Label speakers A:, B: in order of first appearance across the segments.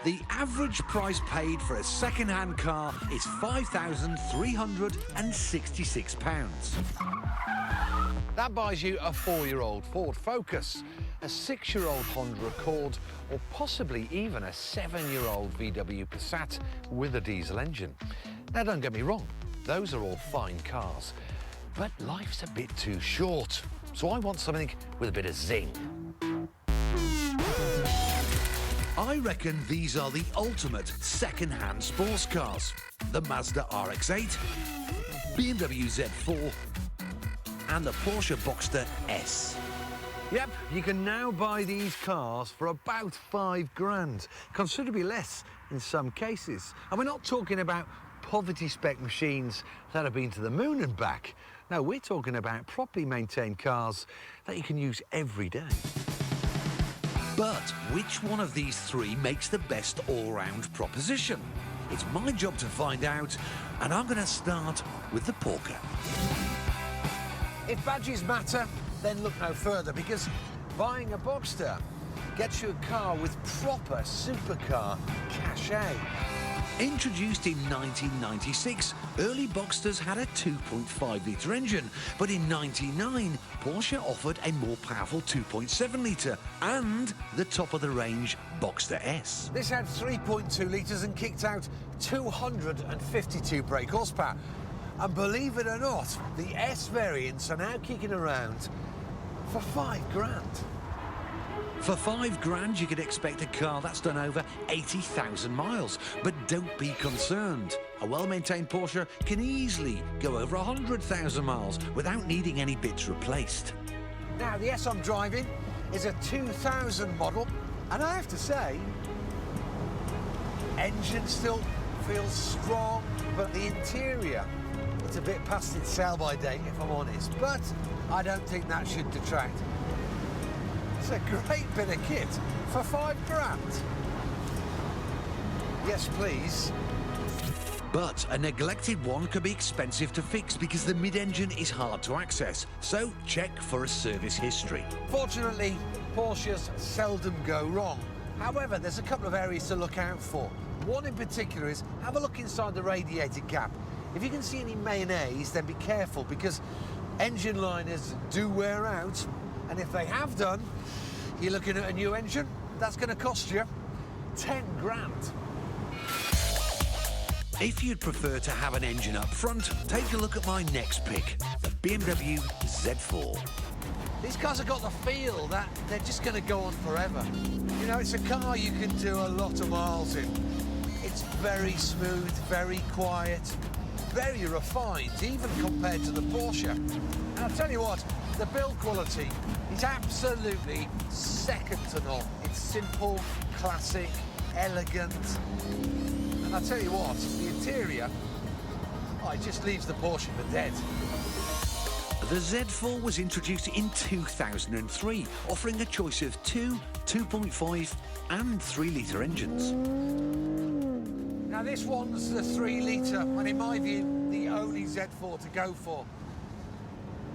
A: The average price paid for a second-hand car is £5,366.
B: That buys you a 4-year-old Ford Focus, a 6-year-old Honda Accord, or possibly even a 7-year-old VW Passat with a diesel engine. Now, don't get me wrong, those are all fine cars, but life's a bit too short, so I want something with a bit of zing.
A: I reckon these are the ultimate second-hand sports cars. The Mazda RX-8, BMW Z4, and the Porsche Boxster S.
B: Yep, you can now buy these cars for about £5,000, considerably less in some cases. And we're not talking about poverty-spec machines that have been to the moon and back. No, we're talking about properly maintained cars that you can use every day.
A: But which one of these three makes the best all-round proposition? It's my job to find out, and I'm going to start with the Porker.
B: If badges matter, then look no further, because buying a Boxster gets you a car with proper supercar cachet.
A: Introduced in 1996, early Boxsters had a 2.5-litre engine, but in '99, Porsche offered a more powerful 2.7-litre and the top-of-the-range Boxster S.
B: This had 3.2 litres and kicked out 252 brake horsepower. And believe it or not, the S variants are now kicking around for £5,000.
A: For £5,000, you could expect a car that's done over 80,000 miles. But don't be concerned. A well-maintained Porsche can easily go over 100,000 miles without needing any bits replaced.
B: Now, the S I'm driving is a 2000 model, and I have to say, engine still feels strong, but the interior, it's a bit past its sell-by date, if I'm honest. But I don't think that should detract. It's a great bit of kit for £5,000. Yes, please.
A: But a neglected one could be expensive to fix because the mid-engine is hard to access, so check for a service history.
B: Fortunately, Porsches seldom go wrong. However, there's a couple of areas to look out for. One in particular is have a look inside the radiator cap. If you can see any mayonnaise, then be careful, because engine liners do wear out, and if they have done, you're looking at a new engine. That's going to cost you £10,000.
A: If you'd prefer to have an engine up front, take a look at my next pick, the BMW Z4.
B: These cars have got the feel that they're just going to go on forever. You know, it's a car you can do a lot of miles in. It's very smooth, very quiet, very refined, even compared to the Porsche. And I'll tell you what, the build quality is absolutely second to none. It's simple, classic, elegant. And I'll tell you what, the interior, it just leaves the Porsche for dead.
A: The Z4 was introduced in 2003, offering a choice of 2, 2.5 and 3-litre engines.
B: Now this one's the 3-litre, and in my view, the only Z4 to go for.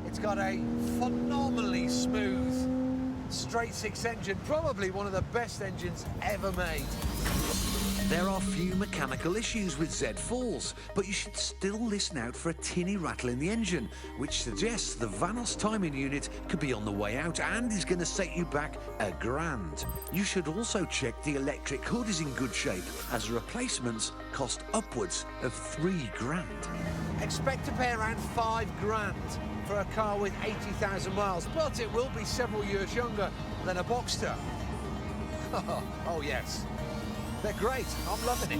B: It's got a phenomenally smooth straight-six engine, probably one of the best engines ever made.
A: There are few mechanical issues with Z4s, but you should still listen out for a tinny rattle in the engine, which suggests the Vanos timing unit could be on the way out and is going to set you back £1,000. You should also check the electric hood is in good shape, as replacements cost upwards of £3,000.
B: Expect to pay around £5,000 for a car with 80,000 miles, but it will be several years younger than a Boxster. Oh yes. They're great. I'm loving it.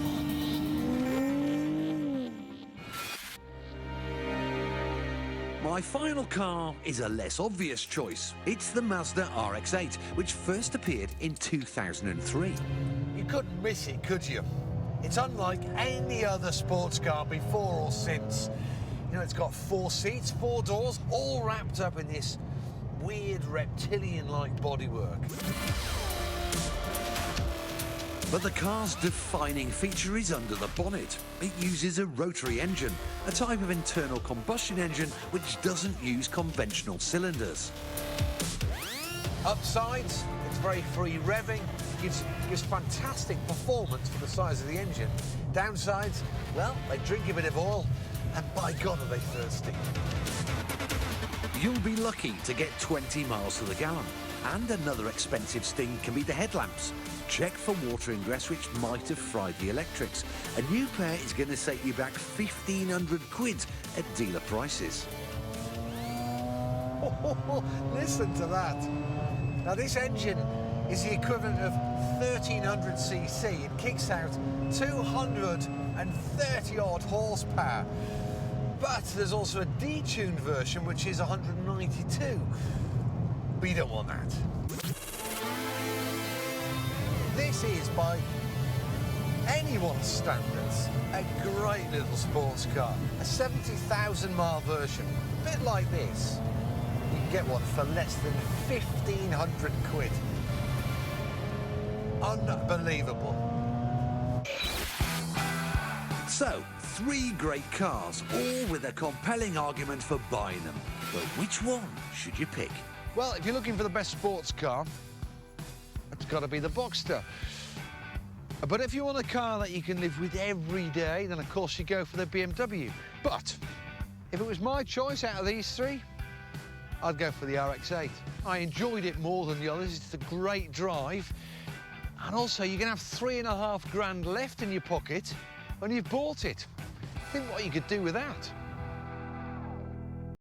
A: My final car is a less obvious choice. It's the Mazda RX-8, which first appeared in 2003.
B: You couldn't miss it, could you? It's unlike any other sports car before or since. You know, it's got 4 seats, 4 doors, all wrapped up in this weird reptilian-like bodywork.
A: But the car's defining feature is under the bonnet. It uses a rotary engine, a type of internal combustion engine which doesn't use conventional cylinders.
B: Upsides, it's It's very free revving, gives fantastic performance for the size of the engine. Downsides, well, they drink a bit of oil, and by God are they thirsty.
A: You'll be lucky to get 20 miles to the gallon. And another expensive sting can be the headlamps. Check for water ingress, which might have fried the electrics. A new pair is going to set you back 1,500 quid at dealer prices.
B: Listen to that. Now this engine is the equivalent of 1,300cc. It kicks out 230 odd horsepower. But there's also a detuned version which is 192. But you don't want that. This is, by anyone's standards, a great little sports car. A 70,000 mile version, a bit like this. You can get one for less than 1,500 quid. Unbelievable.
A: So, 3 great cars, all with a compelling argument for buying them. But which one should you pick?
B: Well, if you're looking for the best sports car, it's got to be the Boxster. But if you want a car that you can live with every day, then of course you go for the BMW. But if it was my choice out of these 3, I'd go for the RX-8. I enjoyed it more than the others. It's a great drive. And also, you're going to have 3.5 grand left in your pocket when you've bought it. Think what you could do with that.